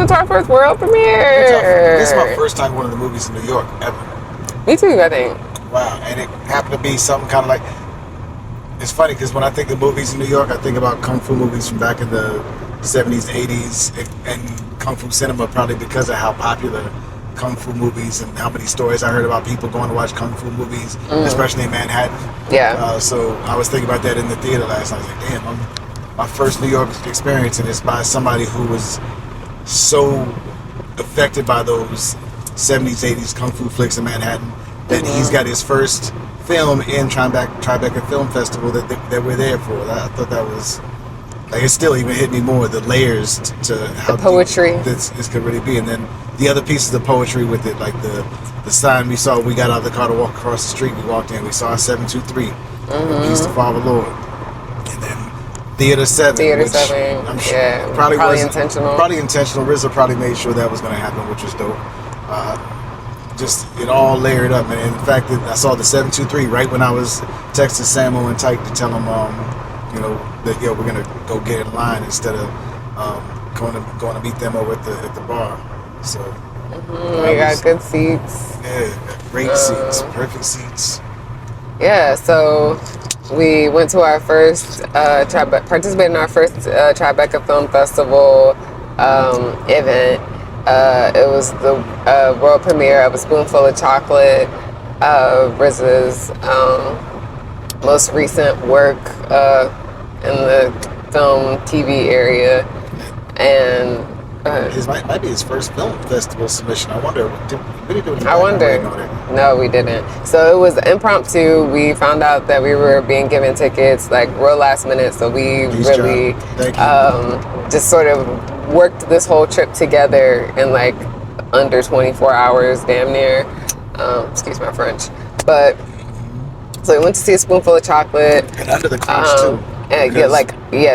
went to our first world premiere. This is my first time going to the movies in New York ever. Me too, I think. Wow, and it happened to be something kind of like. It's funny because when I think of movies in New York, I think about kung fu movies from back in the 70s, 80s, and kung fu cinema, probably because of how popular kung fu movies and how many stories I heard about people going to watch kung fu movies, especially in Manhattan. Yeah. So I was thinking about that in the theater last night. I was like, damn, my first New York experience, and it's by somebody who was so affected by those 70s, 80s kung fu flicks in Manhattan that he's got his first film in Tribeca Film Festival that we're there for. I thought that was, like, it still even hit me more, the layers to how the poetry this could really be. And then the other pieces of poetry with it, like the sign we saw, we got out of the car to walk across the street, we walked in, we saw 723, Peace to Father Lord. And then Theater 7. Theater 7, I'm sure, yeah, probably intentional. Probably intentional. RZA probably made sure that was going to happen, which was dope. Just it all layered up, and in fact, I saw the 723 right when I was texting Samo and Tyke to tell them, that we're gonna go get in line instead of going to meet them over at the bar. So we got good seats. Yeah, great seats, perfect seats. Yeah, so we went to our first participated in our first Tribeca Film Festival event. It was the world premiere of A Spoonful of Chocolate, RZA's most recent work in the film TV area, and his might be his first film festival submission. I wonder, did we do it? I wonder. No, we didn't. So it was impromptu. We found out that we were being given tickets like real last minute, so we really just sort of worked this whole trip together in like under 24 hours, damn near. Excuse my French. But so we went to see A Spoonful of Chocolate. And under the crunch too. And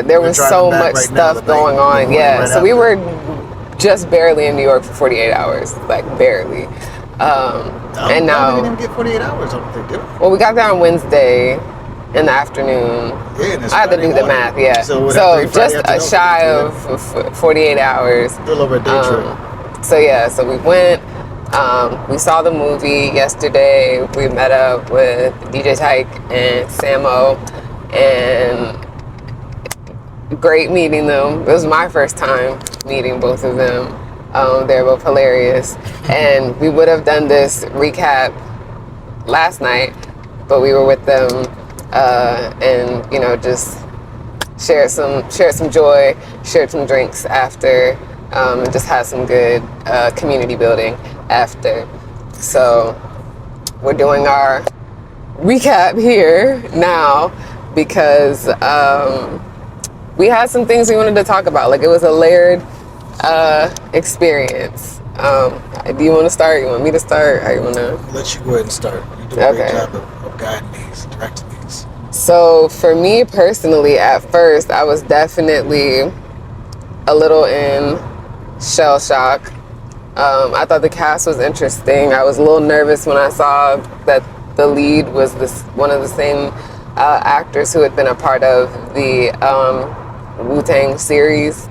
there was so much stuff going on. Yeah, so we were just barely in New York for 48 hours, like barely. And now we didn't even get 48 hours. I don't think, did we? Well, we got there on Wednesday in the afternoon. Yeah, and I had to do the math. Yeah, so just shy of 48 hours. A little over a day trip. So we went. We saw the movie yesterday. We met up with DJ Tyke and Samo, and great meeting them. It was my first time meeting both of them. They're both hilarious, and we would have done this recap last night, but we were with them, and just shared some joy, shared some drinks after, and just had some good community building after. So we're doing our recap here now because we had some things we wanted to talk about. Like, it was a layered experience. Do you want to start? You want me to start? How you want to? I'll let you go ahead and start. You do a great job of guiding these, directing these. So for me personally, at first, I was definitely a little in shell shock. I thought the cast was interesting. I was a little nervous when I saw that the lead was one of the same actors who had been a part of the Wu-Tang series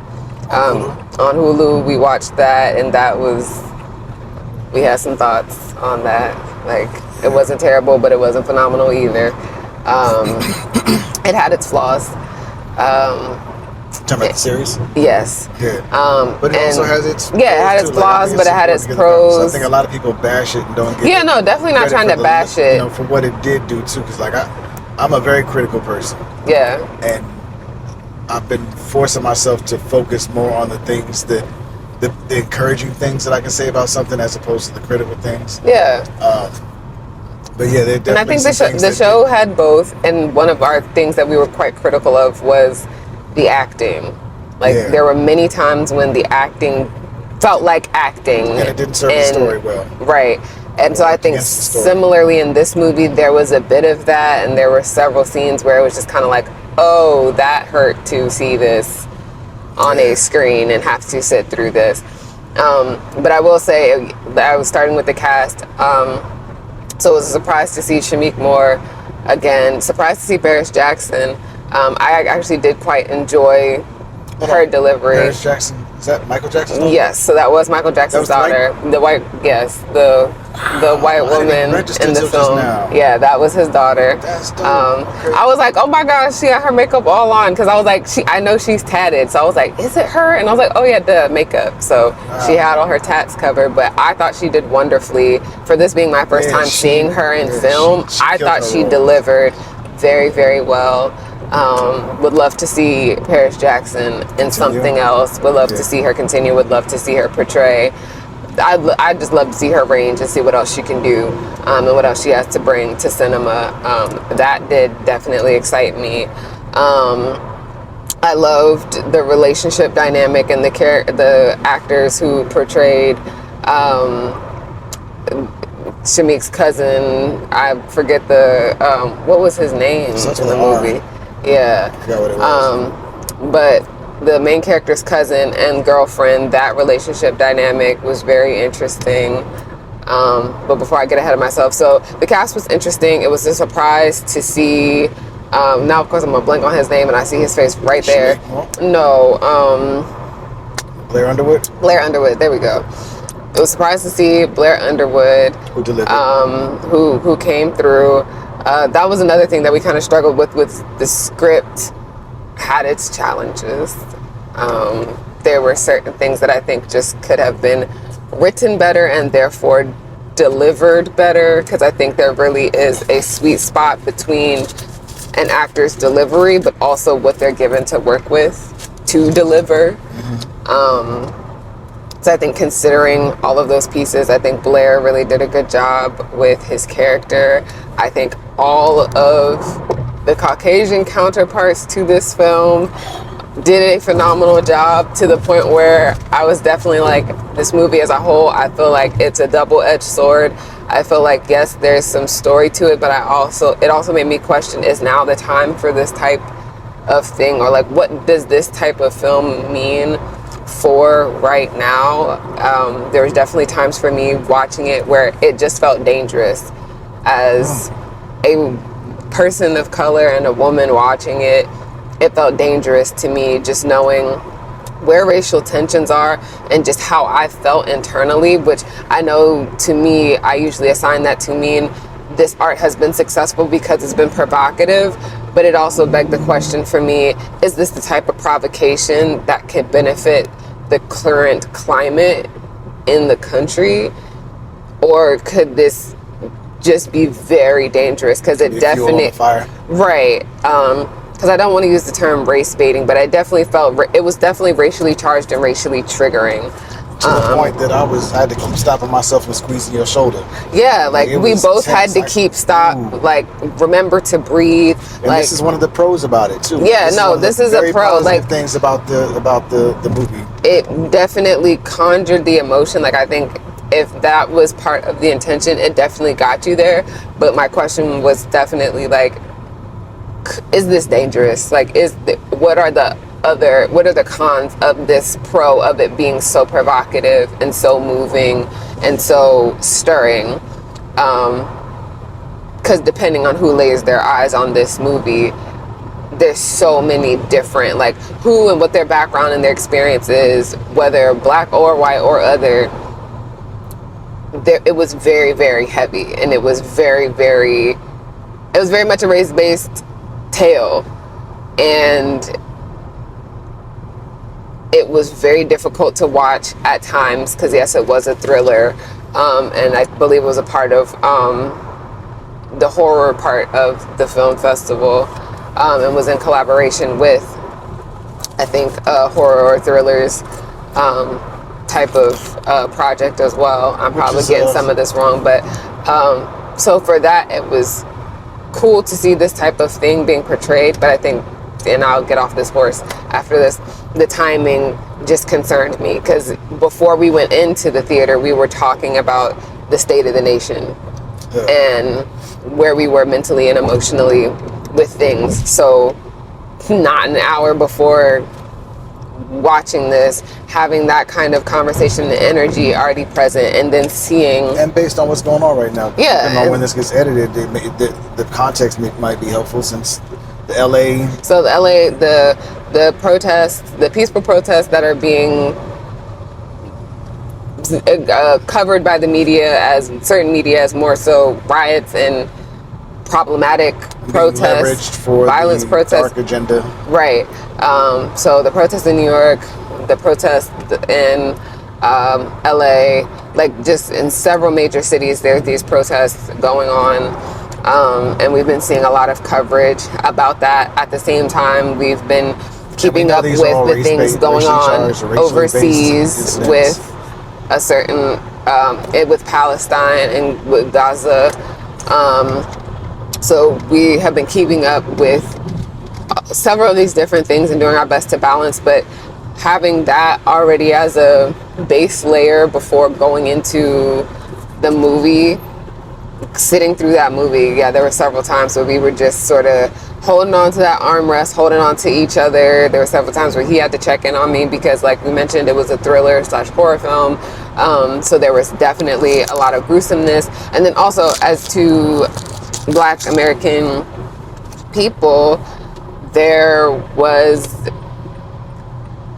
on Hulu. We watched that, and we had some thoughts on that. Like, it wasn't terrible, but it wasn't phenomenal either. It had its flaws. Talking about the series? Yes. Good. But it also has its it had its flaws, but it had its pros. So I think a lot of people bash it and don't get Yeah, no, definitely not trying to bash it. For what it did do too, because like I'm a very critical person. Yeah. And I've been forcing myself to focus more on the things that the encouraging things that I can say about something as opposed to the critical things. Yeah. But yeah, there definitely. And I think the show had both, and one of our things that we were quite critical of was the acting. Like, there were many times when the acting felt like acting, and it didn't serve the story well. Right. And so I think similarly in this movie, there was a bit of that, and there were several scenes where it was just kind of like, oh, that hurt to see this on a screen and have to sit through this. But I will say that I was starting with the cast. So it was a surprise to see Shameik Moore again. Surprised to see Paris Jackson. I actually did quite enjoy her delivery. Paris Jackson Is that Michael Jackson's daughter? Yes, so that was Michael Jackson's daughter. The white, yes, the white woman in the film. Yeah, that was his daughter. That's dope. Okay. I was like, oh my gosh, she had her makeup all on, because I was like, I know she's tatted, so I was like, is it her? And I was like, oh yeah, the makeup. So she had all her tats covered, but I thought she did wonderfully. For this being my first time seeing her in film, I thought she delivered very, very well. Would love to see Paris Jackson in something else. Would love to see her continue. Would love to see her portray. I'd just love to see her range and see what else she can do, and what else she has to bring to cinema. That did definitely excite me. I loved the relationship dynamic and the actors who portrayed Shamique's cousin. I forget what was his name in the movie. Yeah. I forgot what it was. But the main character's cousin and girlfriend, that relationship dynamic was very interesting. But before I get ahead of myself, so the cast was interesting. It was a surprise to see. Now, of course, I'm gonna blank on his name, and I see his face right there. No. Blair Underwood. Blair Underwood. There we go. It was a surprise to see Blair Underwood, who delivered. Who came through. That was another thing that we kind of struggled with the script. Had its challenges. There were certain things that I think just could have been written better and therefore delivered better, because I think there really is a sweet spot between an actor's delivery but also what they're given to work with to deliver. So I think considering all of those pieces, I think Blair really did a good job with his character. I think all of the Caucasian counterparts to this film did a phenomenal job, to the point where I was definitely like, this movie as a whole, I feel like it's a double-edged sword. I feel like, yes, there's some story to it, but it also made me question, is now the time for this type of thing? Or like, what does this type of film mean for right now? There was definitely times for me watching it where it just felt dangerous. As a person of color and a woman watching it, it felt dangerous to me, just knowing where racial tensions are and just how I felt internally, which I know, to me, I usually assign that to mean this art has been successful because it's been provocative. But it also begged the question for me, is this the type of provocation that could benefit the current climate in the country? Or could this just be very dangerous? Because it definitely, right, because I don't want to use the term race baiting, but I definitely felt it was definitely racially charged and racially triggering. To the point that I had to keep stopping myself from squeezing your shoulder. Yeah, like we both had to keep like remember to breathe. And like, this is one of the pros about it too. Yeah, this is a pro. Like things about the movie. It definitely conjured the emotion. Like I think if that was part of the intention, it definitely got you there. But my question was definitely like, is this dangerous? Like, what are the cons of this pro of it being so provocative and so moving and so stirring? Because depending on who lays their eyes on this movie, there's so many different, like, who and what their background and their experience is, whether black or white or other. It was very, very heavy, and it was very much a race-based tale, and it was very difficult to watch at times, because yes, it was a thriller, and I believe it was a part of the horror part of the film festival, and was in collaboration with, I think, horror or thrillers type of project as well. I'm probably getting some of this wrong, but so for that, it was cool to see this type of thing being portrayed. But I think, and I'll get off this horse after this, the timing just concerned me, because before we went into the theater, we were talking about the state of the nation and where we were mentally and emotionally with things. So not an hour before watching this, having that kind of conversation and energy already present, and then seeing, and based on what's going on right now, depending on when this gets edited, the context might be helpful, since the LA the protests, the peaceful protests that are being covered by the media, as certain media, as more so riots and problematic protests, for violence the protests, dark agenda. Right. So the protests in New York, the protests in LA, like just in several major cities, there's these protests going on. And we've been seeing a lot of coverage about that. At the same time, we've been keeping up with the things going on overseas with a certain, with Palestine and with Gaza. So we have been keeping up with several of these different things and doing our best to balance, but having that already as a base layer before going into the movie, sitting through that movie, yeah, there were several times where we were just sort of holding on to that armrest, holding on to each other. There were several times where he had to check in on me because, like we mentioned, it was a thriller / horror film. So there was definitely a lot of gruesomeness. And then also, as to Black American people, there was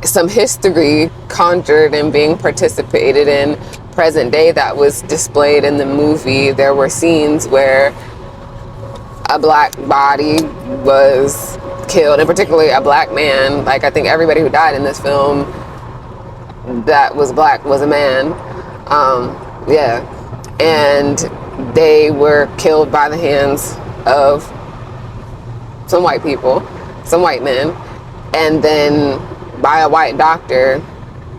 some history conjured and being participated in present day that was displayed in the movie. There were scenes where a Black body was killed, and particularly a Black man. Like, I think everybody who died in this film that was Black was a man. Yeah. And they were killed by the hands of some white people, some white men, and then by a white doctor,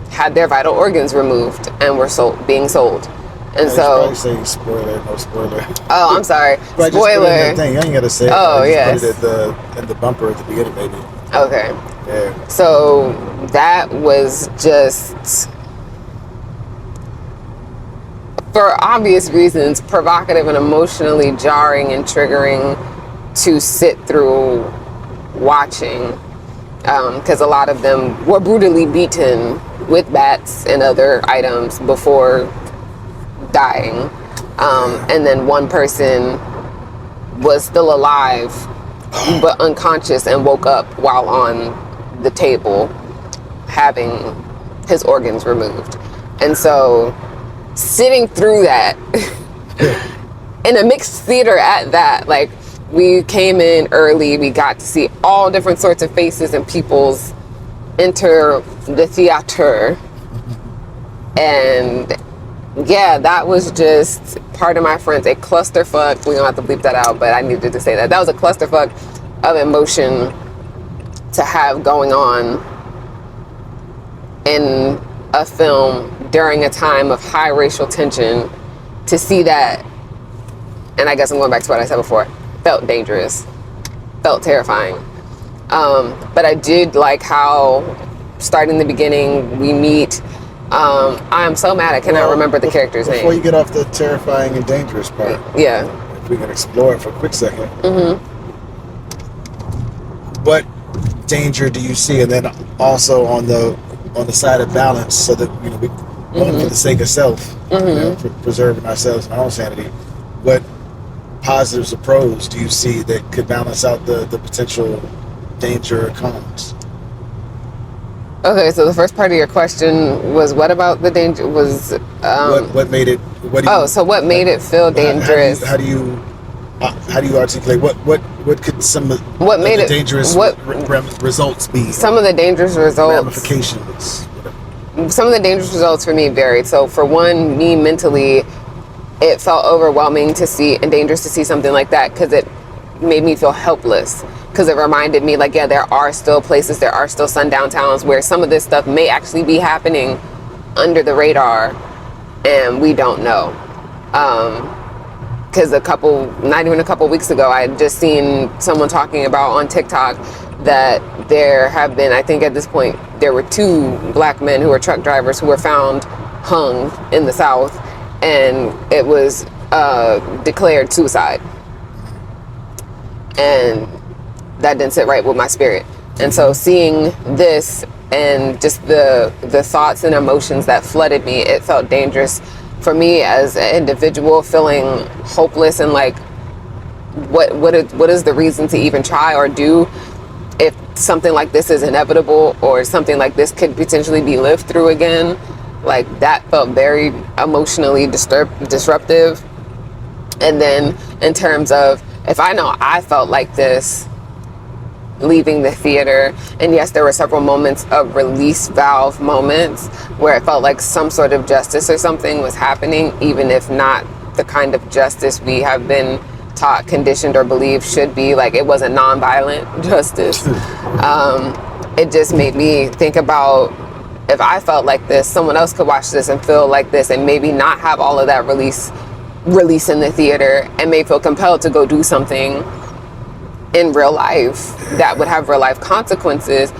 had their vital organs removed and were being sold. And so, say spoiler, no spoiler. Oh, I'm sorry. Right, Spoiler. Thing. You ain't gotta say it. Oh, yes. Put it in the bumper at the beginning, maybe. Okay. Yeah. So that was just, for obvious reasons, provocative and emotionally jarring and triggering to sit through watching. Because a lot of them were brutally beaten with bats and other items before dying. And then one person was still alive but unconscious and woke up while on the table having his organs removed. And so sitting through that in a mixed theater at that, like, we came in early, we got to see all different sorts of faces and people's enter the theater. And yeah, that was just, part of my friends, a clusterfuck. We don't have to bleep that out, but I needed to say that. That was a clusterfuck of emotion to have going on in a film during a time of high racial tension. To see that, and I guess I'm going back to what I said before, felt dangerous, felt terrifying. But I did like how, starting the beginning, we meet, I'm so mad I cannot remember the character's name. Before you get off the terrifying and dangerous part, yeah, if we can explore it for a quick second. Mm-hmm. What danger do you see? And then also on the side of balance, so that we mm-hmm. for the sake of self, mm-hmm. Preserving ourselves and our own sanity. What positives or pros do you see that could balance out the potential danger or cons? Okay, so the first part of your question was, what about the danger? Was what made it? So what made it feel dangerous? How do you articulate what could some of what made the it dangerous results be? Some of the dangerous results, ramifications. Some of the dangerous results for me varied. So for one, me mentally, it felt overwhelming to see and dangerous to see something like that, because it made me feel helpless. Because it reminded me, like, yeah, there are still places, there are still sundown towns where some of this stuff may actually be happening under the radar and we don't know. Because not even a couple weeks ago, I had just seen someone talking about on TikTok that there have been, I think at this point, there were 2 Black men who were truck drivers who were found hung in the South, and it was declared suicide. And that didn't sit right with my spirit. And so seeing this and just the thoughts and emotions that flooded me, it felt dangerous for me as an individual, feeling hopeless and like, what is the reason to even try or do if something like this is inevitable, or something like this could potentially be lived through again. Like, that felt very emotionally disruptive. And then in terms of, if I know I felt like this leaving the theater, and yes, there were several moments of release valve moments where it felt like some sort of justice or something was happening, even if not the kind of justice we have been taught, conditioned, or believed should be. Like, it wasn't nonviolent justice. It just made me think about, if I felt like this, someone else could watch this and feel like this, and maybe not have all of that release in the theater, and may feel compelled to go do something in real life that would have real life consequences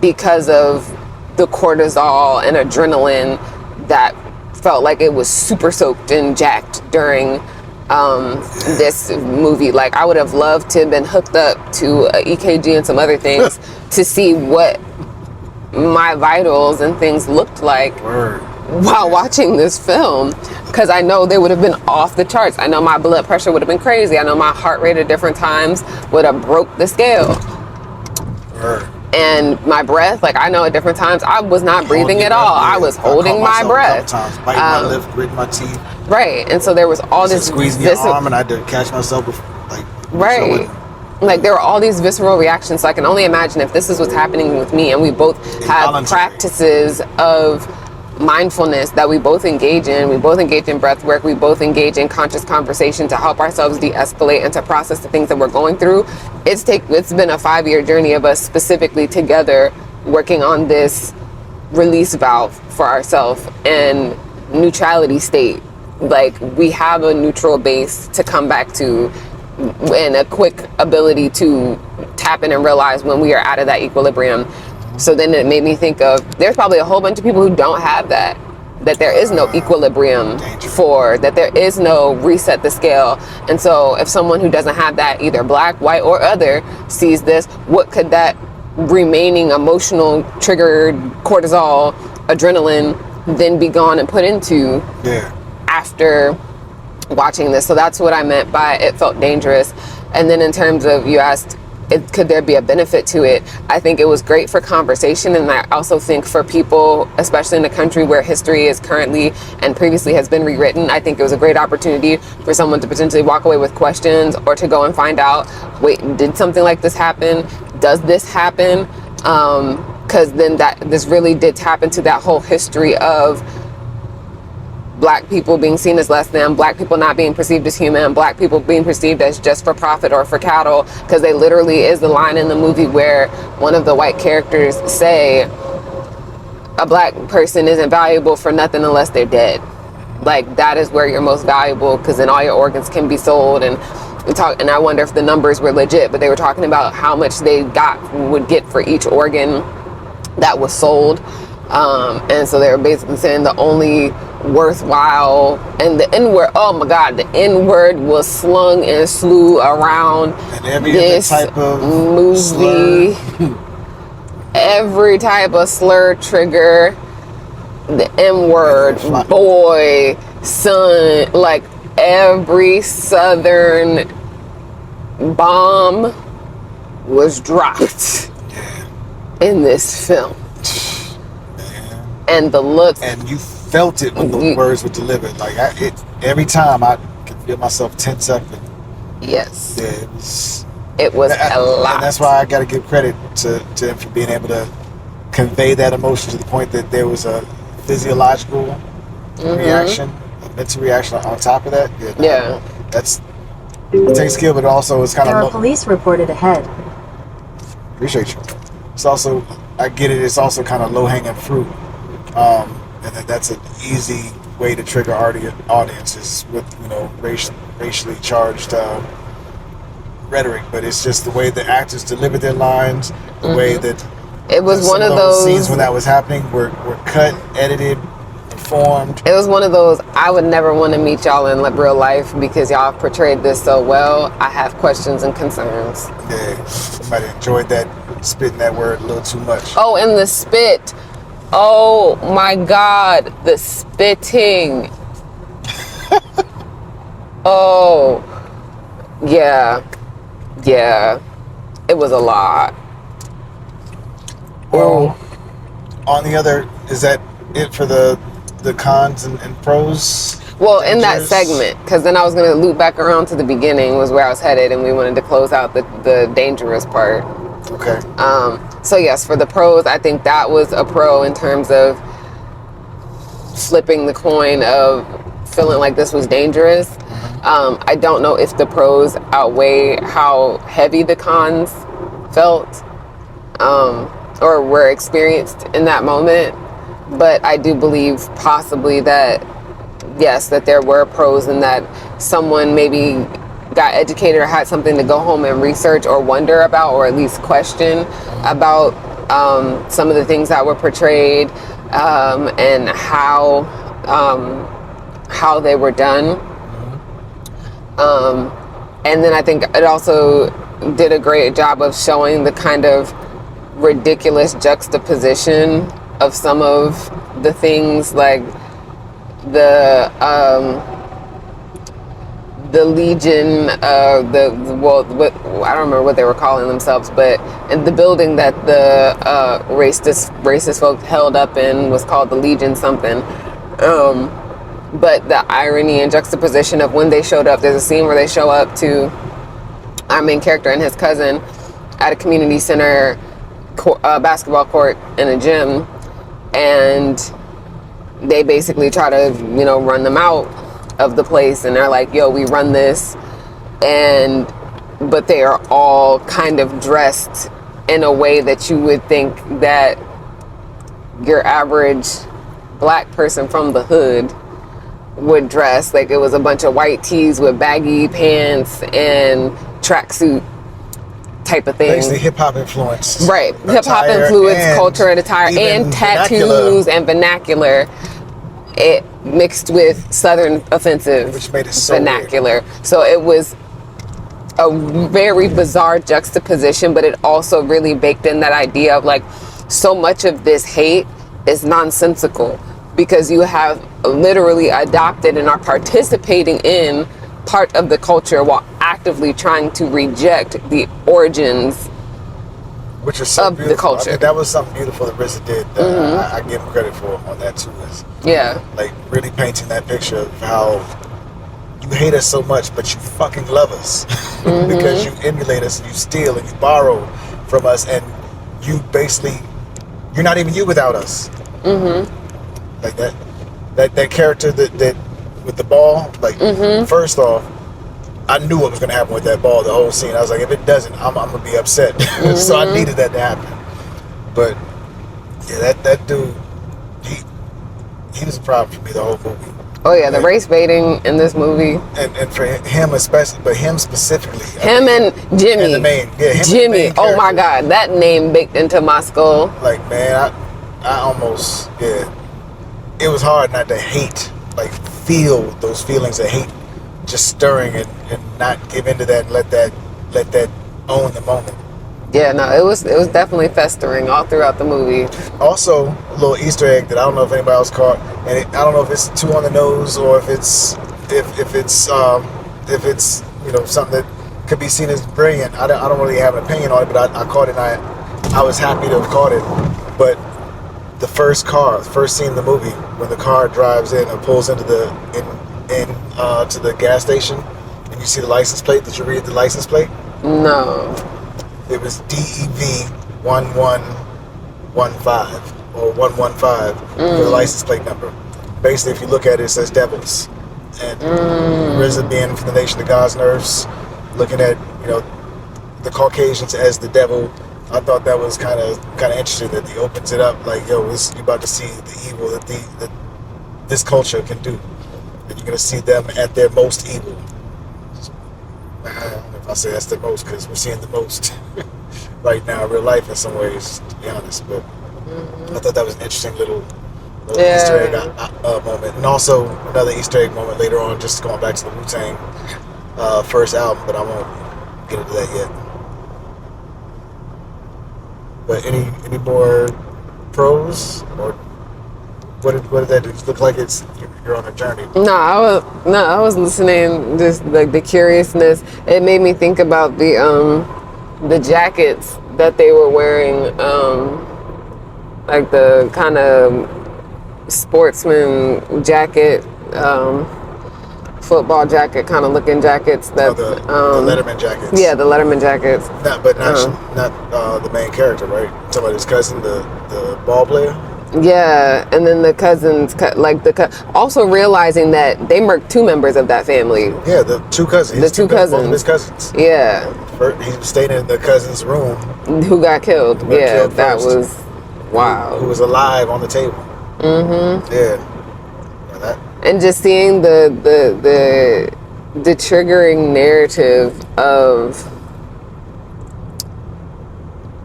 because of the cortisol and adrenaline that felt like it was super soaked and jacked during this movie. Like, I would have loved to have been hooked up to a EKG and some other things to see what my vitals and things looked like while watching this film, because I know they would have been off the charts. I know my blood pressure would have been crazy. I know my heart rate at different times would have broke the scale. And my breath, like, I know at different times I was not breathing at all. I was holding my breath. Biting my lip, gritting my teeth. Right, and so there was all this squeezing your arm, and I had to catch myself like right. Like, there were all these visceral reactions. So I can only imagine if this is what's happening with me, and we both have practices of mindfulness that we both engage in. We both engage in breath work. We both engage in conscious conversation to help ourselves de-escalate and to process the things that we're going through. It's been a 5-year journey of us specifically together working on this release valve for ourselves and neutrality state. Like, we have a neutral base to come back to, and a quick ability to tap in and realize when we are out of that equilibrium. So then it made me think of, there's probably a whole bunch of people who don't have that there is no equilibrium for, that there is no reset the scale. And so if someone who doesn't have that, either black, white, or other, sees this, what could that remaining emotional triggered cortisol, adrenaline, then be gone and put into after watching this? So that's what I meant by it felt dangerous. And then in terms of, you asked, could there be a benefit to it? I think it was great for conversation, and I also think for people, especially in a country where history is currently and previously has been rewritten, I think it was a great opportunity for someone to potentially walk away with questions, or to go and find out, wait, did something like this happen? Does this happen? Because then this really did tap into that whole history of Black people being seen as less than, Black people not being perceived as human, Black people being perceived as just for profit or for cattle. Because they literally is the line in the movie where one of the white characters say, a Black person isn't valuable for nothing unless they're dead. Like, that is where you're most valuable, because then all your organs can be sold. And I wonder if the numbers were legit, but they were talking about how much they would get for each organ that was sold. And so they were basically saying the only worthwhile, and the N-word, oh my God, the N-word was slung and slew around this type of movie. Every type of slur trigger, the N-word, boy, son, like every Southern bomb was dropped in this film. And the looks, and you felt it when the words were delivered. Like, every time I could feel myself tense up. And yes, it was a lot. And that's why I got to give credit to him for being able to convey that emotion to the point that there was a physiological reaction, a mental reaction on top of that. It takes skill, but also it's kind of. There are police reported ahead. Appreciate you. It's also, I get it. It's also kind of low hanging fruit. And that's an easy way to trigger audiences with, racially charged rhetoric. But it's just the way the actors delivered their lines, the way that it was one of those scenes when that was happening were cut, edited, performed. It was one of those, I would never want to meet y'all in real life because y'all have portrayed this so well. I have questions and concerns. Yeah, somebody enjoyed that, spitting that word a little too much. Oh, and the spit. Oh my God, the spitting. Oh, yeah. It was a lot. Well, on the other, is that it for the the cons and pros? Well, in that segment, because then I was going to loop back around to the beginning was where I was headed, and we wanted to close out the dangerous part. Okay. So yes, for the pros, I think that was a pro in terms of flipping the coin of feeling like this was dangerous. I don't know if the pros outweigh how heavy the cons felt or were experienced in that moment, but I do believe possibly that yes, that there were pros in that someone maybe got educated or had something to go home and research or wonder about, or at least question about some of the things that were portrayed and how they were done. And then I think it also did a great job of showing the kind of ridiculous juxtaposition of some of the things, like the Legion, I don't remember what they were calling themselves, but in the building that the racist folks held up in was called the Legion something. But the irony and juxtaposition of when they showed up, there's a scene where they show up to our main character and his cousin at a community center basketball court in a gym, and they basically try to, run them out of the place, and they're like, yo, we run this, but they are all kind of dressed in a way that you would think that your average black person from the hood would dress. Like, it was a bunch of white tees with baggy pants and tracksuit type of thing. Basically hip-hop influence. Right. Hip-hop influence, culture and attire, and tattoos and vernacular. It mixed with Southern offensive, which made it so vernacular. Weird. So it was a very bizarre juxtaposition, but it also really baked in that idea of like, so much of this hate is nonsensical because you have literally adopted and are participating in part of the culture while actively trying to reject the origins which is so of beautiful. the culture. I think that was something beautiful that RZA did. I give him credit for on that too. Like really painting that picture of how you hate us so much, but you fucking love us because you emulate us and you steal and you borrow from us, and you basically, you're not even you without us. Like that character that with the ball. Like first off, I knew what was going to happen with that ball the whole scene. I was like, if it doesn't, I'm going to be upset. So I needed that to happen. But yeah, that dude, he was a problem for me the whole movie. Oh yeah, the race baiting in this movie, and for him especially, but him specifically. Him and Jimmy. And the main, Jimmy. Oh my God, that name baked into my skull. Like, man, I almost, it was hard not to hate, like feel those feelings of hate just stirring and not give into that and let that own the moment. Yeah, no, it was definitely festering all throughout the movie. Also, a little Easter egg that I don't know if anybody else caught, and I don't know if it's too on the nose or if it's something that could be seen as brilliant. I don't really have an opinion on it, but I caught it. And I was happy to have caught it. But the first scene in the movie when the car drives in and pulls into to the gas station, and you see the license plate. Did you read the license plate? No. It was DEV 1115 or 115 for the license plate number. Basically, if you look at it, it says devils. And RZA being from the Nation of God's Nerves, looking at the Caucasians as the devil, I thought that was kind of interesting that he opens it up like, yo, you're about to see the evil that this culture can do. And you're going to see them at their most evil. I don't know if I say that's the most, because we're seeing the most right now in real life in some ways, to be honest. But I thought that was an interesting little Easter egg moment. And also another Easter egg moment later on, just going back to the Wu-Tang first album, but I won't get into that yet. But any more pros, or what did that do? It look like you're on a journey. No, I was listening, just like the curiousness. It made me think about the jackets that they were wearing, like the kind of sportsman jacket, football jacket kind of looking jackets that the Letterman jackets. Yeah, the Letterman jackets. Not the main character, right? Talking about his cousin, the ball player. Yeah, and then the cousins, also realizing that they murked 2 members of that family. Yeah, the 2 cousins. The 2 cousins. Both of his cousins. Yeah. He stayed in the cousin's room. Who got killed? Killed that first. Was wow. Who was alive on the table. Mm-hmm. Yeah. And just seeing the triggering narrative of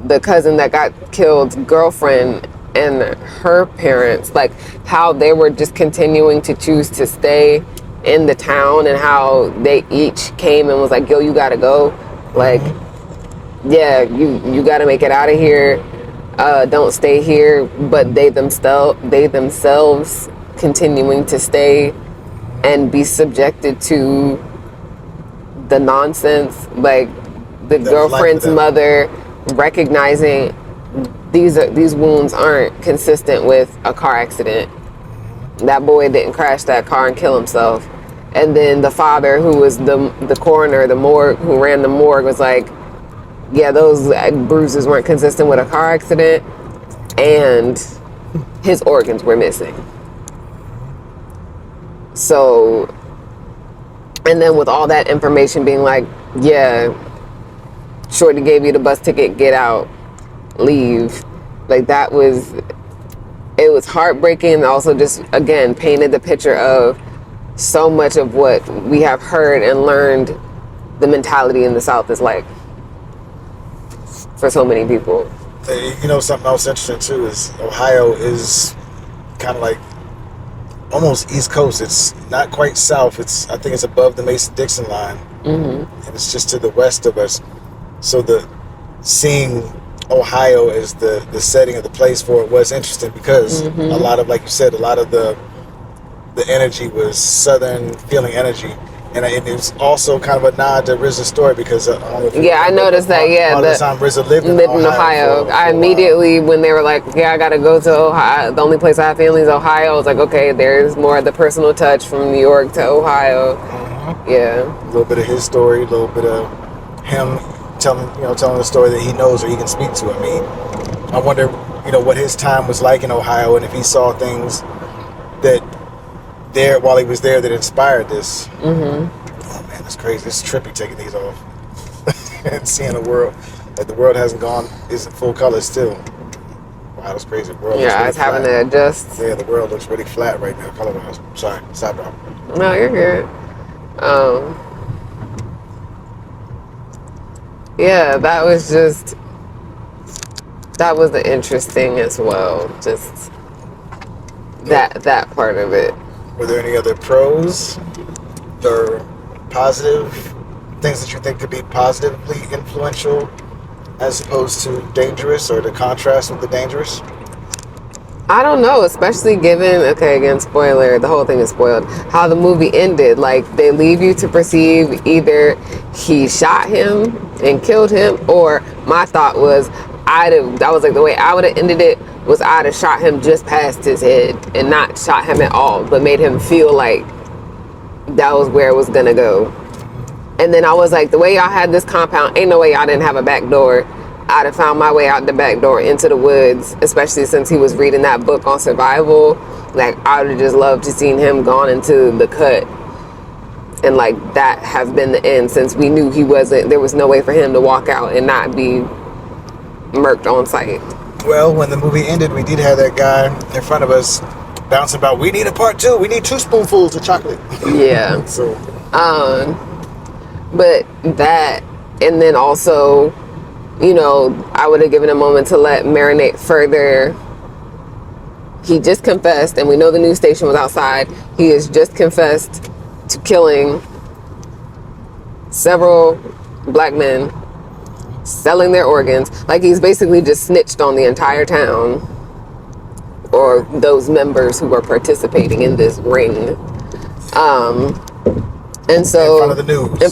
the cousin that got killed's girlfriend and her parents, like how they were just continuing to choose to stay in the town, and how they each came and was like, yo, you gotta go, like, yeah, you gotta make it out of here, don't stay here. But they themselves continuing to stay and be subjected to the nonsense, like the girlfriend's mother recognizing these wounds aren't consistent with a car accident. That boy didn't crash that car and kill himself. And then the father, who was the coroner, who ran the morgue, was like, yeah, those bruises weren't consistent with a car accident, and his organs were missing. So, and then with all that information being like, yeah, Shorty gave you the bus ticket, get out, leave. Like it was heartbreaking, and also just, again, painted the picture of so much of what we have heard and learned the mentality in the South is like for so many people. You know, something else interesting too is Ohio is kind of like almost East Coast. It's not quite south. I think it's above the Mason-Dixon line, and it's just to the west of us. So seeing Ohio as the setting of the place for it was interesting, because a lot of, like you said, a lot of the energy was Southern feeling energy. And it was also kind of a nod to RZA's story, because I noticed that. All the time RZA lived in Ohio. I immediately, when they were like, yeah, I gotta go to Ohio, the only place I have family is Ohio, I was like, okay, there's more of the personal touch from New York to Ohio. Yeah, a little bit of his story, a little bit of him telling the story that he knows or he can speak to. I mean, I wonder, what his time was like in Ohio, and if he saw things that there while he was there that inspired this. Oh man, that's crazy. It's trippy taking these off and seeing the world. Like the world isn't full color still. Wow, that's crazy. The world I was having to adjust. Yeah, the world looks really flat right now, color wise. Sorry, sidebar. No, you're good. Yeah, that was interesting as well. Just that part of it. Were there any other pros or positive things that you think could be positively influential as opposed to dangerous, or the contrast with the dangerous? I don't know, especially given, okay, again, spoiler, the whole thing is spoiled, how the movie ended. Like, they leave you to perceive either he shot him and killed him, or my thought was, the way I would have ended it was I'd have shot him just past his head and not shot him at all, but made him feel like that was where it was gonna go. And then I was like, the way y'all had this compound, ain't no way y'all didn't have a back door. I'd have found my way out the back door into the woods, especially since he was reading that book on survival. Like, I would have just loved to seen him gone into the cut, and like that have been the end, since we knew there was no way for him to walk out and not be murked on sight. Well, when the movie ended, we did have that guy in front of us bouncing about, we need a part 2, we need 2 spoonfuls of chocolate. Yeah. So but that, and then also, I would have given a moment to let marinate further. He just confessed, and we know the news station was outside. He has just confessed to killing several black men, selling their organs. Like, he's basically just snitched on the entire town, or those members who were participating in this ring. And so in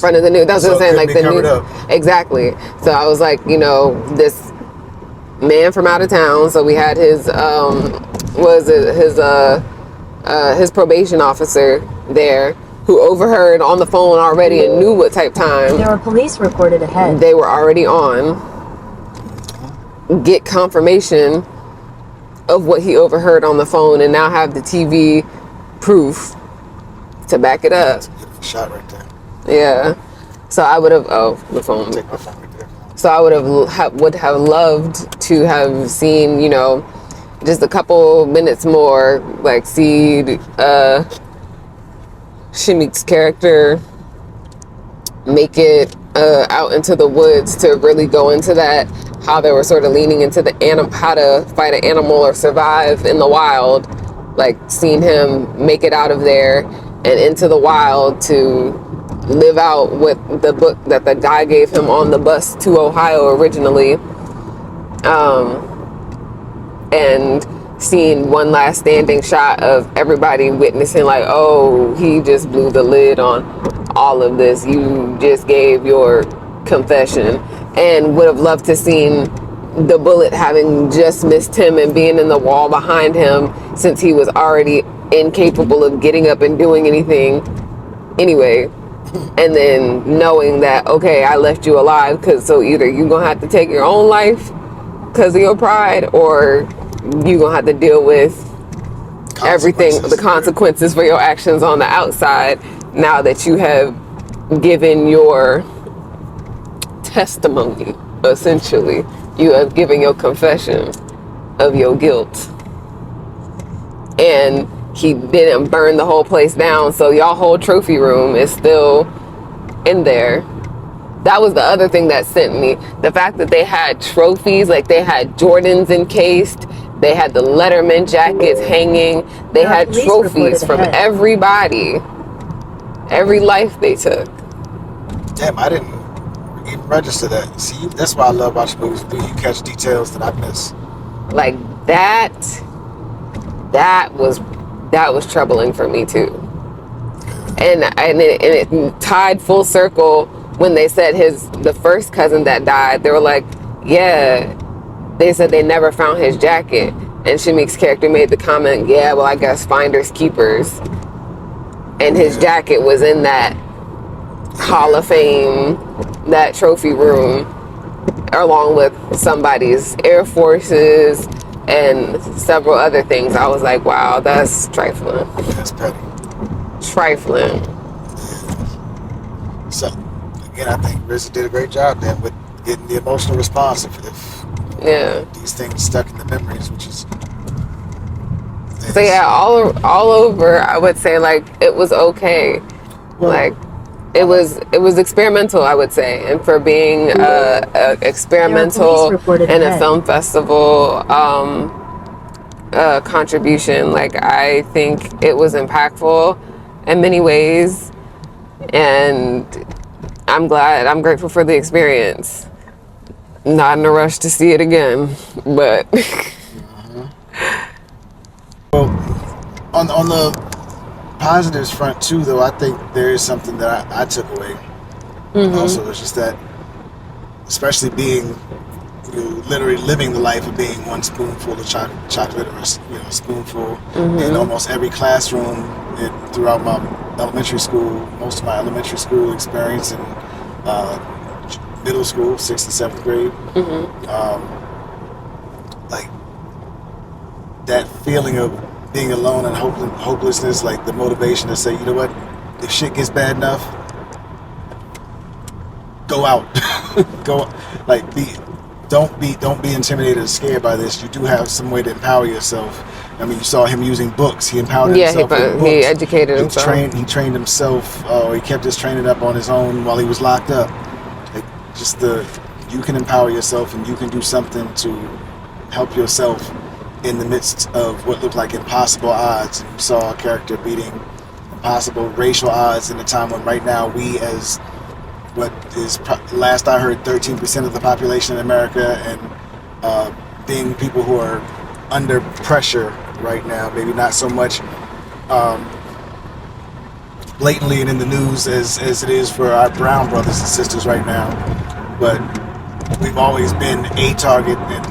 front of the news. That's what I'm saying. Like, the news. Up. Exactly. So I was like, this man from out of town. So we had his his probation officer there, who overheard on the phone already and knew what type time There are police reported ahead. they were already on. Get confirmation of what he overheard on the phone, and now have the TV proof to back it up. That's a beautiful shot right there. Yeah. So I would have. Oh, the phone. Take my phone right there. So I would have loved to have seen, you know, just a couple minutes more, like see Shanique's character make it out into the woods to really go into that, how they were sort of leaning into the how to fight an animal or survive in the wild, like seeing him make it out of there and into the wild to live out what the book that the guy gave him on the bus to Ohio originally, and seeing one last standing shot of everybody witnessing, like, oh, he just blew the lid on all of this, you just gave your confession. And would have loved to seen the bullet having just missed him and being in the wall behind him, since he was already incapable of getting up and doing anything anyway. And then knowing that, okay, I left you alive, because so either you're gonna have to take your own life because of your pride, or you're gonna have to deal with everything, the consequences for your actions on the outside, now that you have given your testimony. Essentially, you have given your confession of your guilt, and he didn't burn the whole place down, so y'all whole trophy room is still in there. That was the other thing that sent me. The fact that they had trophies, like they had Jordans encased, they had the Letterman jackets hanging, they had trophies from everybody, every life they took. Damn, I didn't even register that. See, that's why I love watching movies. You catch details that I miss. Like that was troubling for me too. And it tied full circle when they said the first cousin that died. They were like, yeah, they said they never found his jacket, and Shamique's character made the comment, yeah, well, I guess finders keepers, and his jacket was in that Hall of Fame, that trophy room, along with somebody's Air Forces and several other things. I was like, wow, that's trifling. That's petty. Trifling. So, again, I think RZA did a great job then with getting the emotional response if these things stuck in the memories, which is. So yeah, all over, I would say, like, it was okay. Well, like, it was experimental, I would say, and for being experimental in a film festival contribution, like, I think it was impactful in many ways, and I'm grateful for the experience. Not in a rush to see it again, but. Well, on the positives front too, though, I think there is something that I took away. Also, it's just that, especially being, literally living the life of being one spoonful of chocolate, or a spoonful in almost every classroom throughout my elementary school, most of my elementary school experience, and middle school, 6th and 7th grade. Like that feeling of being alone and hopelessness, like the motivation to say, you know what, if shit gets bad enough, go out. Go, like, don't be intimidated or scared by this. You do have some way to empower yourself. I mean, you saw him using books. He empowered himself with books. He educated himself. He trained himself. He kept his training up on his own while he was locked up. Like, just you can empower yourself, and you can do something to help yourself in the midst of what looked like impossible odds. And you saw a character beating impossible racial odds in a time when right now we, as what is last I heard 13% of the population in America, and being people who are under pressure right now, maybe not so much blatantly and in the news as it is for our brown brothers and sisters right now, but we've always been a target and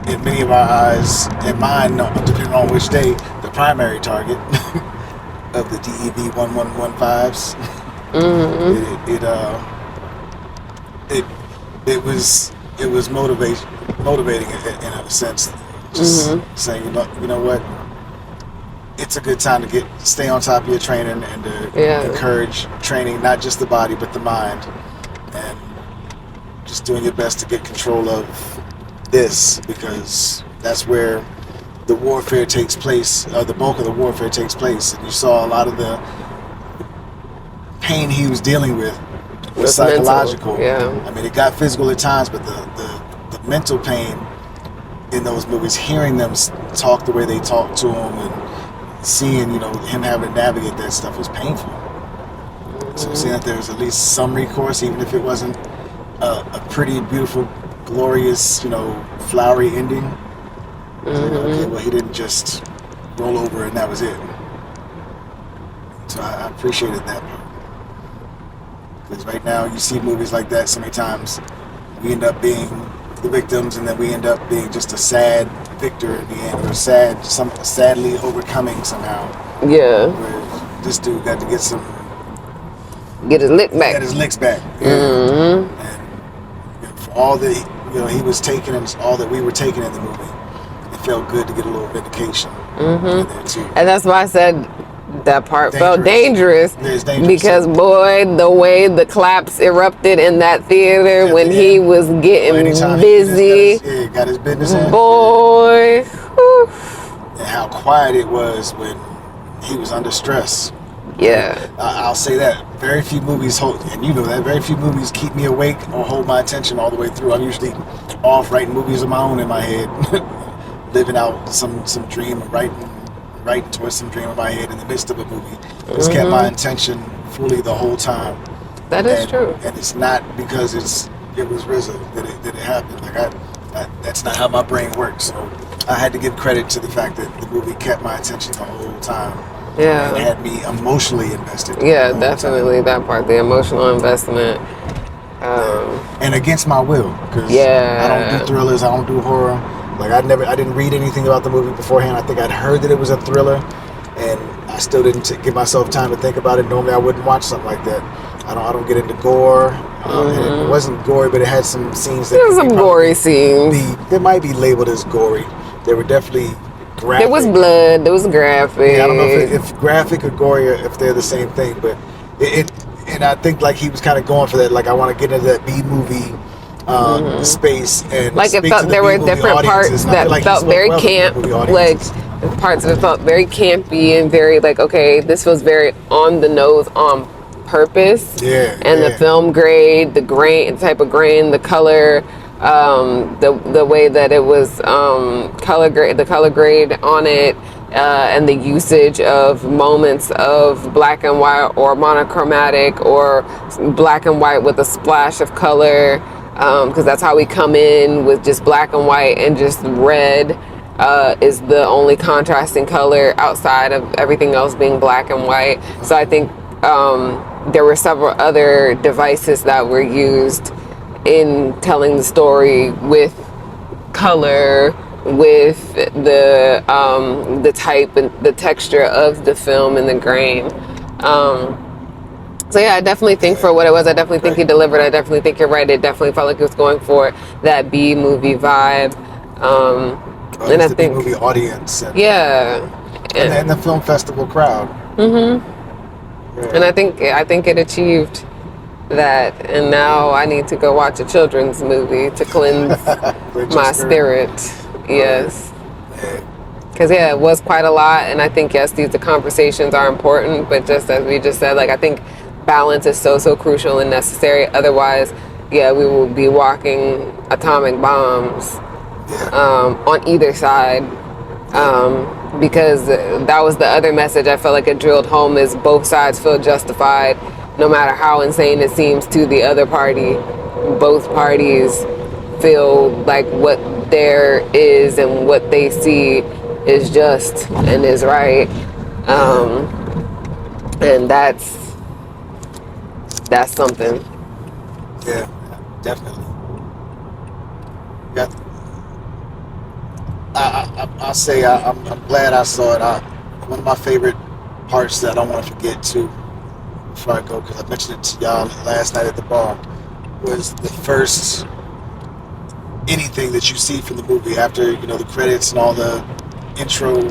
in many of our eyes, and mine, depending on which day, the primary target of the DEV 1115s. It was motivating in a sense. Just saying, you know what, it's a good time to stay on top of your training and to encourage training, not just the body but the mind, and just doing your best to get control of this, because that's where the warfare takes place, the bulk of the warfare takes place. And you saw a lot of the pain he was dealing with was psychological. I mean, it got physical at times, but the mental pain in those movies, hearing them talk the way they talk to him and seeing, you know, him having to navigate that stuff was painful. So seeing that there was at least some recourse, even if it wasn't a pretty, beautiful, glorious, you know, flowery ending. Okay, well, he didn't just roll over and that was it. So I appreciated that part. Because right now you see movies like that so many times, we end up being the victims, and then we end up being just a sad victor in the end, or sadly overcoming somehow. Yeah. Where this dude got to get his lick back. Got his licks back. Yeah. And for all that he was taking, and all that we were taking in the movie, it felt good to get a little vindication in there too. And that's why I said that part felt dangerous. It's dangerous because boy, the way the claps erupted in that theater when he was getting busy, he got his business in. Boy, and how quiet it was when he was under stress. Yeah, I'll say that very few movies and you know that very few movies keep me awake or hold my attention all the way through. I'm usually off writing movies of my own in my head, living out some dream, writing towards some dream in my head in the midst of a movie. It's kept my attention fully the whole time. That is true. And it's not because it was RZA that it happened. Like that's not how my brain works. So I had to give credit to the fact that the movie kept my attention the whole time. Yeah. And had me emotionally invested. Yeah, definitely that part, the emotional investment. And against my will, because I don't do thrillers, I don't do horror. Like I didn't read anything about the movie beforehand. I think I'd heard that it was a thriller, and I still didn't give myself time to think about it. Normally I wouldn't watch something like that. I don't get into gore. And it wasn't gory, but it had some scenes that there were some gory scenes. They might be labeled as gory. They were definitely graphic. There was blood. There was graphic. Yeah, I don't know if graphic or gory, if they're the same thing, but and I think like he was kind of going for that. Like I want to get into that B movie space, and like it felt there were different parts that felt very camp, like parts that felt very campy and very like, okay, this was very on the nose on purpose. And the film grade, the grain, the type of grain, the color, the way that it was color grade on it, and the usage of moments of black and white or monochromatic or black and white with a splash of color. Because that's how we come in with just black and white, and just red is the only contrasting color outside of everything else being black and white. So I think there were several other devices that were used in telling the story with color, with the type and the texture of the film and the grain. So yeah, I definitely think for what it was, I definitely think he delivered. I definitely think you're right. It definitely felt like it was going for that B movie vibe. And I think B movie audience. And the film festival crowd. And I think it achieved that. And now I need to go watch a children's movie to cleanse my spirit. Yes. Because it was quite a lot, and I think the conversations are important, but just as we just said, like I think balance is so crucial and necessary. Otherwise, we will be walking atomic bombs on either side. Because that was the other message I felt like it drilled home, is both sides feel justified, no matter how insane it seems to the other party. Both parties feel like what there is and what they see is just and is right. And that's something. Yeah, definitely. I'll say I'm glad I saw it. One of my favorite parts that I don't want to forget too before I go, because I mentioned it to y'all last night at the bar, was the first anything that you see from the movie after the credits and all the intro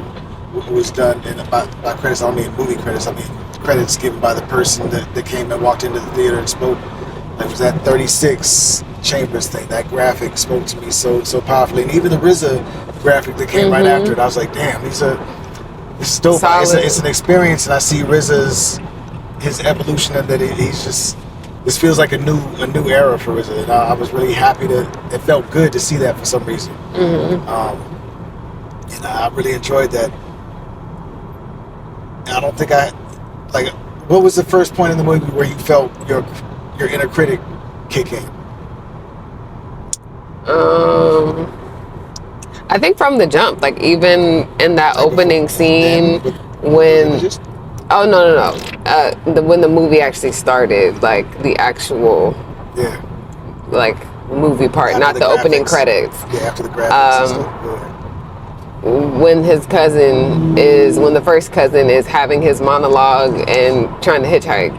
was done. And by credits, I don't mean movie credits. I mean credits given by the person that came and walked into the theater and spoke. Like, was that 36 Chambers thing? That graphic spoke to me so powerfully, and even the RZA graphic that came right after it, I was like, damn, this is dope. It's an experience, and I see RZA's his evolution, and that he's just. This feels like a new era for RZA, and I was really happy it felt good to see that for some reason. And I really enjoyed that. I don't think what was the first point in the movie where you felt your inner critic kick in? I think from the jump, like even in that opening scene when. Oh no! When the movie actually started, like the actual, like movie part, after not the opening credits. Yeah, after the graphics. When the first cousin is having his monologue and trying to hitchhike,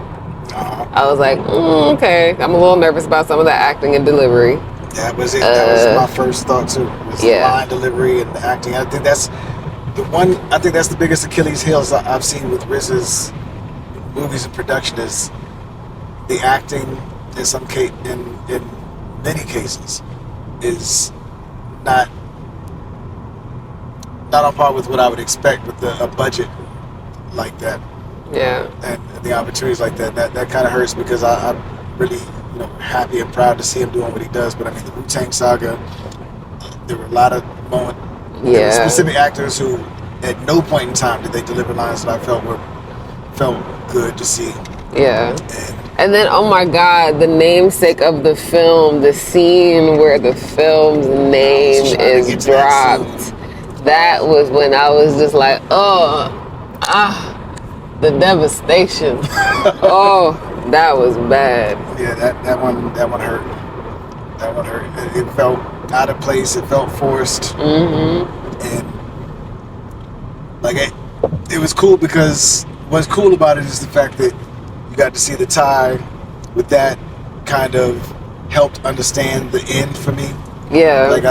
I was like, okay. I'm a little nervous about some of the acting and delivery. That was it. That was my first thought too. Was the line delivery and the acting. I think that's the biggest Achilles heels I've seen with RZA's movies and production is the acting. In many cases, is not on par with what I would expect with a budget like that. Yeah. And the opportunities like that. That kind of hurts because I'm really happy and proud to see him doing what he does. But I mean, the Wu-Tang Saga, there were a lot of moments. Yeah. There were specific actors who, at no point in time, did they deliver lines that I felt good to see. Yeah. And then, oh my God, the namesake of the film, the scene where the film's name is dropped. That was when I was just like, the devastation. Oh, that was bad. Yeah, that one hurt. That one hurt. It felt out of place. It felt forced. And like it was cool because what's cool about it is the fact that you got to see the tie with that kind of helped understand the end for me. Yeah. Like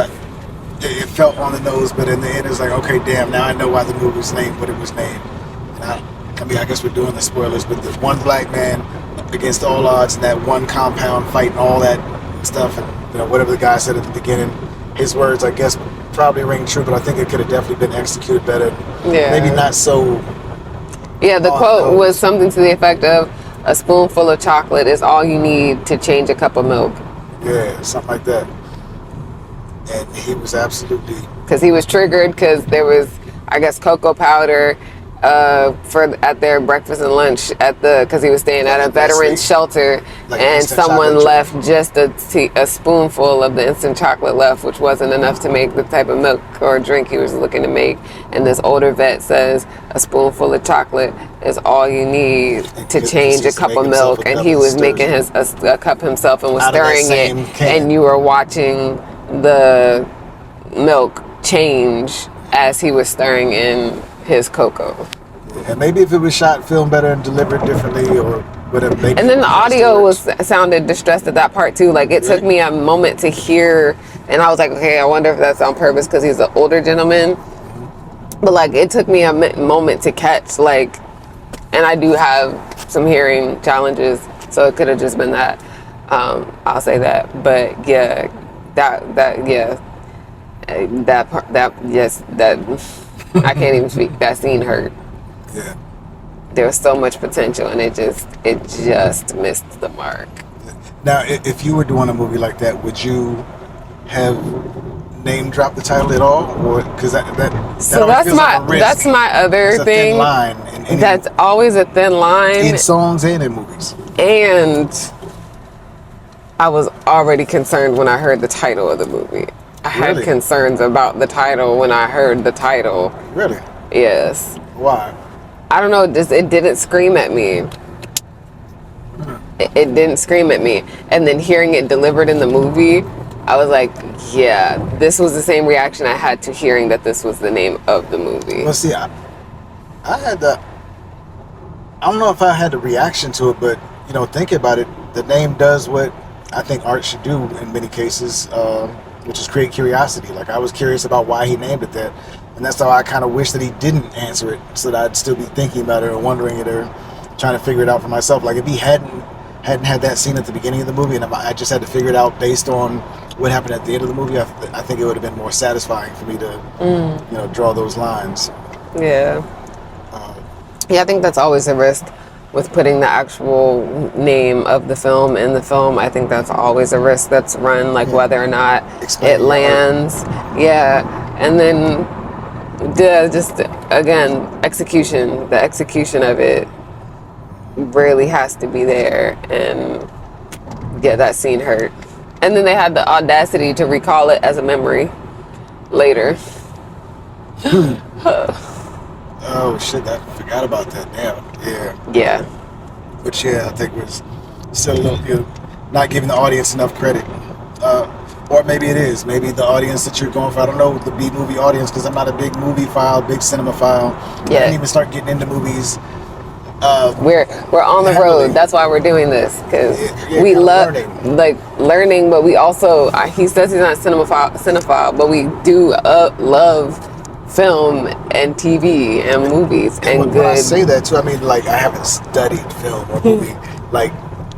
it felt on the nose, but in the end it's like, okay, damn, now I know why the movie was named what it was named. And I guess we're doing the spoilers, but the one black man against all odds in that one compound fighting all that stuff, and whatever the guy said at the beginning, his words, I guess, probably ring true, but I think it could have definitely been executed better. Yeah. Maybe not so. Yeah, the quote was something to the effect of, "A spoonful of chocolate is all you need to change a cup of milk." Yeah, something like that. And he was absolutely... Because he was triggered because there was, I guess, cocoa powder at their breakfast and lunch because he was staying at a veteran's shelter, and someone left just a spoonful of the instant chocolate left, which wasn't enough to make the type of milk or drink he was looking to make. And this older vet says a spoonful of chocolate is all you need to change a cup of milk, and he was making a cup himself and was stirring it, and you were watching the milk change as he was stirring in his cocoa. And maybe if it was filmed better and delivered differently or whatever. And then the audio sounded distressed at that part too. Like it took me a moment to hear, and I was like, okay, I wonder if that's on purpose because he's an older gentleman. But like it took me a moment to catch, like, and I do have some hearing challenges, so it could have just been that. I'll say that. But yeah, that I can't even speak. That scene hurt. Yeah. There was so much potential, and it just missed the mark. Now, if you were doing a movie like that, would you have name dropped the title at all, or because that's my other thing. Thin line that's always a thin line in songs and in movies. And I was already concerned when I heard the title of the movie. I had concerns about the title when I heard the title. Really? Yes. Why? I don't know. It didn't scream at me. It didn't scream at me. And then hearing it delivered in the movie, I was like, yeah, this was the same reaction I had to hearing that this was the name of the movie. Well, see, I had the, I don't know if I had the reaction to it, but thinking about it, the name does what I think art should do in many cases, which is create curiosity. Like, I was curious about why he named it that, and that's how I kind of wish that he didn't answer it, so that I'd still be thinking about it or wondering it or trying to figure it out for myself. Like, if he hadn't had that scene at the beginning of the movie, and I just had to figure it out based on what happened at the end of the movie, I think it would have been more satisfying for me to, draw those lines. Yeah. Yeah, I think that's always a risk with putting the actual name of the film in the film. I think that's always a risk that's run, like whether or not it lands. Yeah. And then just, again, execution. The execution of it really has to be there, and that scene hurt. And then they had the audacity to recall it as a memory later. Oh shit, I forgot about that now. Yeah. Which I think was still a little, not giving the audience enough credit. Or maybe it is. Maybe the audience that you're going for, I don't know, the B-movie audience, because I'm not a big movie file, big cinema file. Yeah. I didn't even start getting into movies. We're on the road. That's why we're doing this, because we love learning, but we also, he says he's not cinephile, but we do love film and TV and movies and when I say that too, I mean, like, I haven't studied film or movie like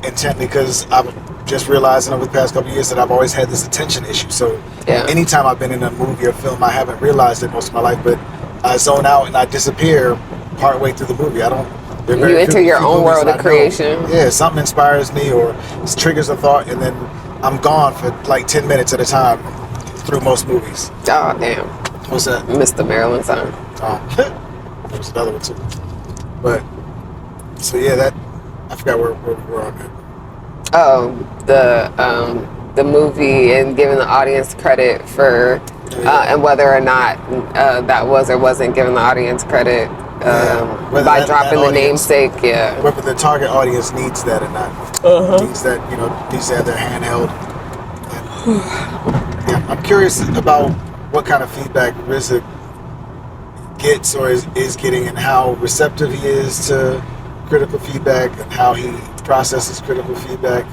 intently, because I've just realizing over the past couple of years that I've always had this attention issue. So anytime I've been in a movie or film, I haven't realized it most of my life, but I zone out and I disappear partway through the movie. You enter your own world of creation. Yeah, something inspires me or triggers a thought, and then I'm gone for like 10 minutes at a time through most movies. Oh, damn. What's that? Mr. Maryland Sign. Oh, there's another one too. But, so yeah, that, I forgot where we're on that. Oh, the movie and giving the audience credit for, and whether or not that was or wasn't giving the audience credit by dropping the namesake. Yeah. Whether the target audience needs that or not. Needs that, needs to have their hand held. And, I'm curious about what kind of feedback RZA gets or is getting, and how receptive he is to critical feedback and how he processes critical feedback.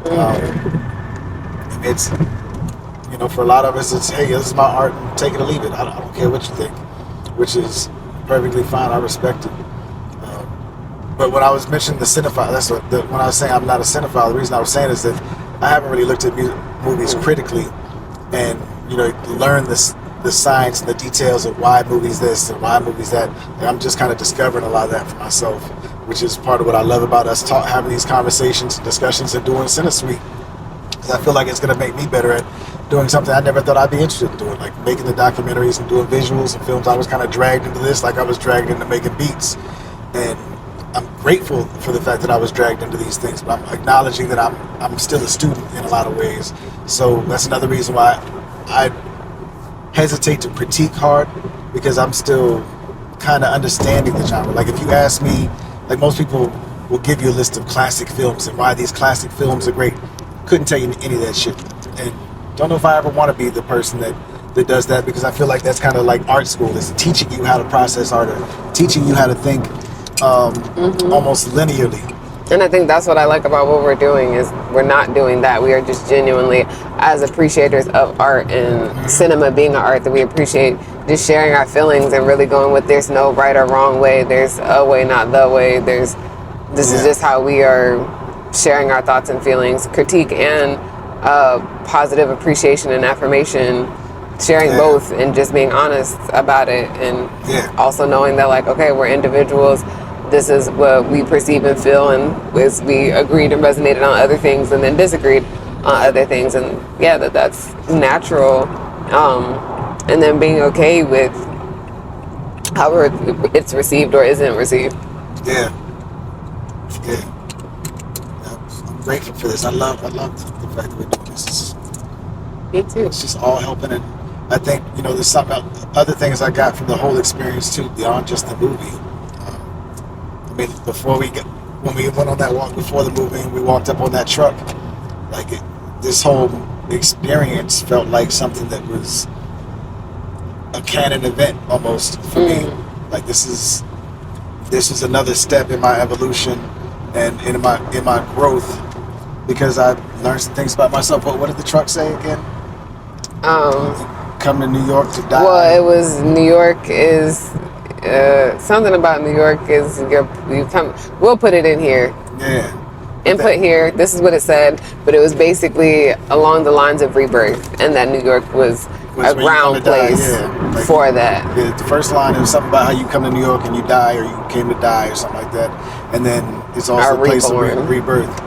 And it's, for a lot of us, it's, hey, this is my art, and take it or leave it. I don't care what you think, which is perfectly fine. I respect it. But when I was mentioning the cinephile, that's when I was saying I'm not a cinephile, the reason I was saying is that I haven't really looked at movies critically and, learn the science and the details of why movies this and why movies that. And I'm just kind of discovering a lot of that for myself, which is part of what I love about us having these conversations and discussions and doing Cinesuite. Because I feel like it's going to make me better at doing something I never thought I'd be interested in doing, like making the documentaries and doing visuals and films. I was kind of dragged into this like I was dragged into making beats. And I'm grateful for the fact that I was dragged into these things, but I'm acknowledging that I'm still a student in a lot of ways. So that's another reason why I hesitate to critique hard, because I'm still kind of understanding the genre. Like, if you ask me, like, most people will give you a list of classic films and why these classic films are great. Couldn't tell you any of that shit, and don't know if I ever want to be the person that does that, because I feel like that's kind of like art school. It's teaching you how to process art, or teaching you how to think almost linearly. And I think that's what I like about what we're doing, is we're not doing that. We are just genuinely, as appreciators of art and cinema being an art, that we appreciate just sharing our feelings and really going with, there's no right or wrong way, there's a way, not the way, this is just how we are sharing our thoughts and feelings, critique and positive appreciation and affirmation, sharing both, and just being honest about it, and also knowing that, like, okay, we're individuals. This is what we perceive and feel, and as we agreed and resonated on other things and then disagreed on other things, and that's natural, and then being okay with however it's received or isn't received. I'm grateful for this. I love the fact that we're doing this. Me too. It's just all helping, and I think there's something other things I got from the whole experience too, beyond just the movie. I mean, when we went on that walk before the movie and we walked up on that truck, like this whole experience felt like something that was a canon event almost for me. Like this is another step in my evolution and in my growth, because I learned some things about myself. What did the truck say again? Come to New York to die. Well, it was New York is something about New York is you come. We'll put it in here. Yeah. Input here. This is what it said, but it was basically along the lines of rebirth, and that New York was a ground place like, for that. The first line, it was something about how you come to New York and you die, or you came to die, or something like that. And then it's also a place of rebirth.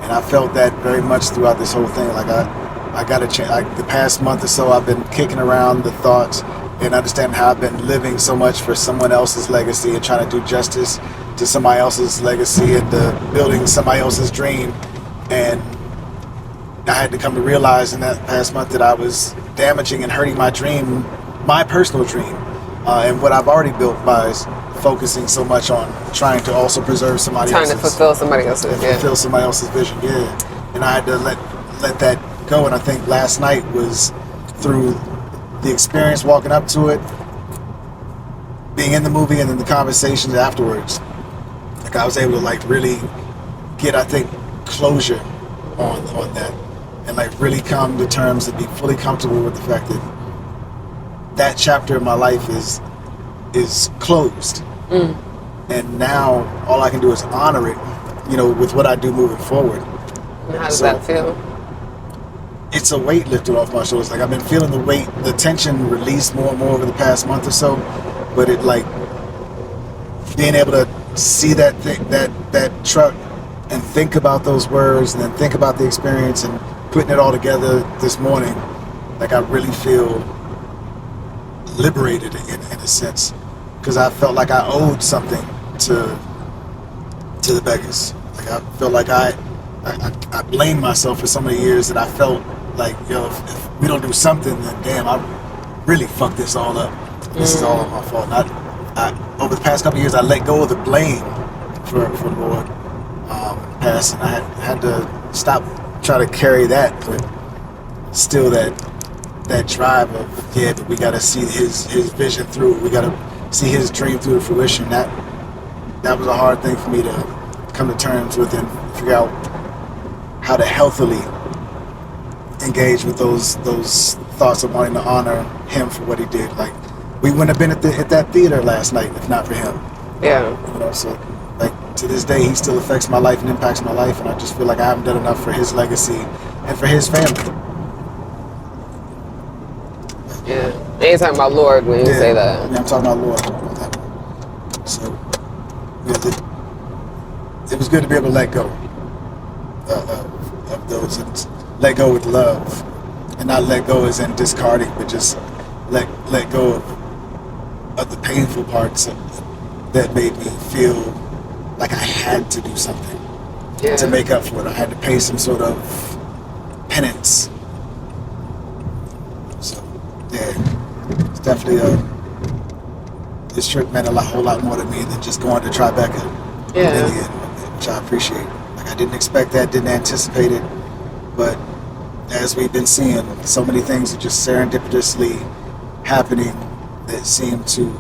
And I felt that very much throughout this whole thing. Like I got a chance. The past month or so, I've been kicking around the thoughts and understanding how I've been living so much for someone else's legacy and trying to do justice to somebody else's legacy and building somebody else's dream. And I had to come to realize in that past month that I was damaging and hurting my dream, my personal dream, and what I've already built by focusing so much on trying to also preserve somebody else's. Trying to fulfill somebody else's. Fulfill somebody else's vision, yeah. And I had to let that go. And I think last night was through the experience walking up to it, being in the movie, and then the conversations afterwards. Like I was able to like really get, I think, closure on that, and like really come to terms and be fully comfortable with the fact that that chapter of my life is closed. And now all I can do is honor it, with what I do moving forward. And how does that feel? It's a weight lifted off my shoulders. Like I've been feeling the weight, the tension released more and more over the past month or so. But it like being able to see that truck and think about those words and then think about the experience and putting it all together this morning, like I really feel liberated in a sense, because I felt like I owed something to the beggars. Like I felt like I blamed myself for so many years that I felt like, if we don't do something, then damn, I really fucked this all up. This is all my fault. And I over the past couple of years, I let go of the blame for Lord passing. I had to stop trying to carry that, but still that drive of, but we got to see his vision through. We got to see his dream through to fruition. That was a hard thing for me to come to terms with and figure out how to healthily engage with those thoughts of wanting to honor him for what he did. Like we wouldn't have been at that theater last night if not for him. Yeah. So like to this day he still affects my life and impacts my life, and I just feel like I haven't done enough for his legacy and for his family. Yeah. And you're talking about Lord when you say that. Yeah, I'm talking about Lord. So it was good to be able to let go of those, and let go with love, and not let go as in discarding, but just let go of the painful parts that made me feel like I had to do something to make up for it. I had to pay some sort of penance. So it's definitely this trip meant a whole lot more to me than just going to Tribeca in the end, which I appreciate. Like I didn't expect that, didn't anticipate it, but as we've been seeing, so many things are just serendipitously happening that seem to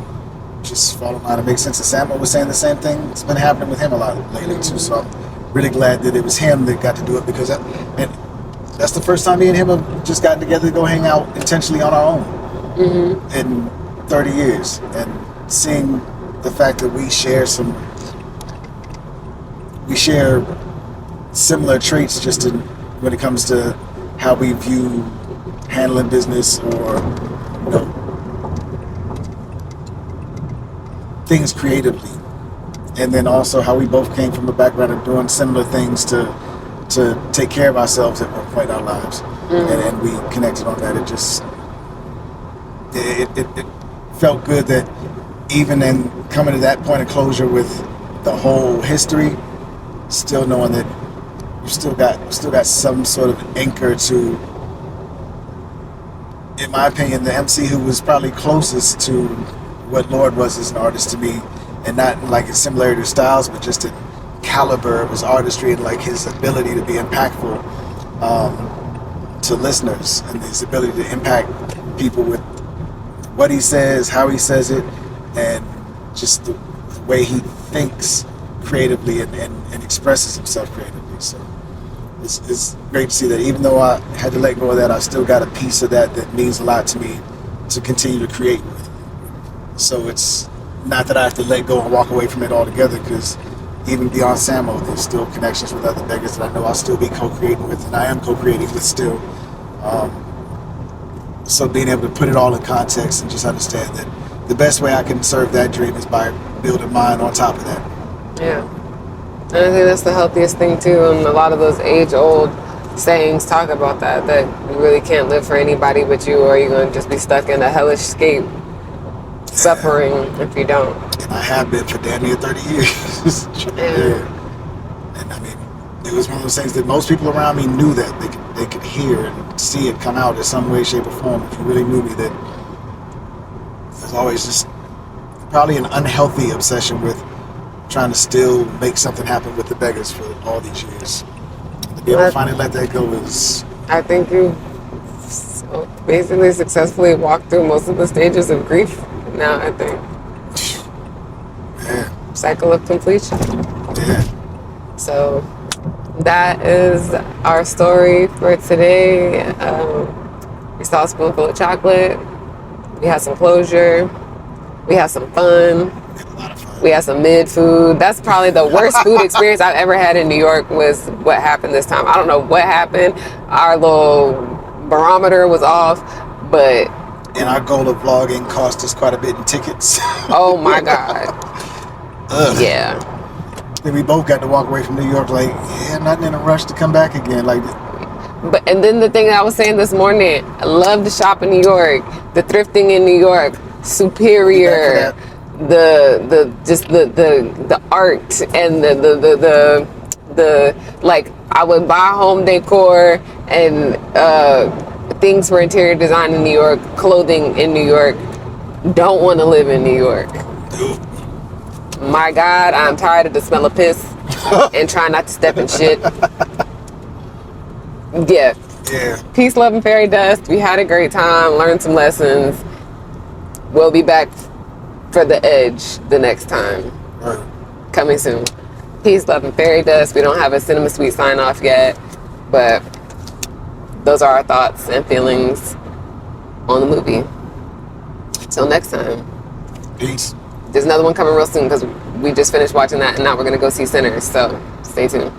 just fall in line and make sense. And Samuel was saying the same thing. It's been happening with him a lot lately too. So I'm really glad that it was him that got to do it, because that's the first time me and him have just gotten together to go hang out intentionally on our own in 30 years. And seeing the fact that we share similar traits just when it comes to how we view handling business or things creatively, and then also how we both came from a background of doing similar things to take care of ourselves at one point in our lives, and we connected on that. It felt good that even in coming to that point of closure with the whole history, still knowing that you still got some sort of anchor to, in my opinion, the MC who was probably closest to what Lord was as an artist to me, and not in like a similarity of styles, but just in caliber of his artistry and like his ability to be impactful. to listeners, and his ability to impact people with what he says, how he says it, and just the way he thinks creatively and expresses himself creatively. So it's great to see that even though I had to let go of that, I still got a piece of that means a lot to me to continue to create with. So it's not that I have to let go and walk away from it altogether, because even beyond Samo, there's still connections with other beggars that I know I'll still be co-creating with, and I am co-creating with still. So being able to put it all in context and just understand that the best way I can serve that dream is by building mine on top of that. Yeah. And I think that's the healthiest thing too, and a lot of those age-old sayings talk about that you really can't live for anybody but you, or you're going to just be stuck in a hellish scape suffering if you don't. And I have been for damn near 30 years. Yeah. And I mean, it was one of those things that most people around me knew that they could hear and see it come out in some way, shape, or form. If you really knew me, that there's always just probably an unhealthy obsession with trying to still make something happen with the beggars for all these years. To be able to finally let that go is... I think you basically successfully walked through most of the stages of grief now, I think. Yeah. Cycle of completion. Yeah. So that is our story for today. We saw a spoonful of chocolate. We had some closure. We had some fun. We had some mid food. That's probably the worst food experience I've ever had in New York was what happened this time. I don't know what happened. Our little barometer was off, but... And our goal of vlogging cost us quite a bit in tickets. Oh my God. Yeah. Then we both got to walk away from New York like, yeah, not in a rush to come back again. Like, and then the thing I was saying this morning, I love to shop in New York. The thrifting in New York, superior. The art and the like, I would buy home decor and things for interior design in New York, clothing in New York. Don't want to live in New York. My God, I'm tired of the smell of piss and trying not to step in shit. Yeah. Peace, love, and fairy dust. We had a great time, learned some lessons. We'll be back for the edge the next time. Coming soon. Peace, love, and fairy dust. We don't have a Cinema Suite sign off yet, but those are our thoughts and feelings on the movie. Till next time. Peace. There's another one coming real soon because we just finished watching that, and now we're going to go see Sinners, so stay tuned.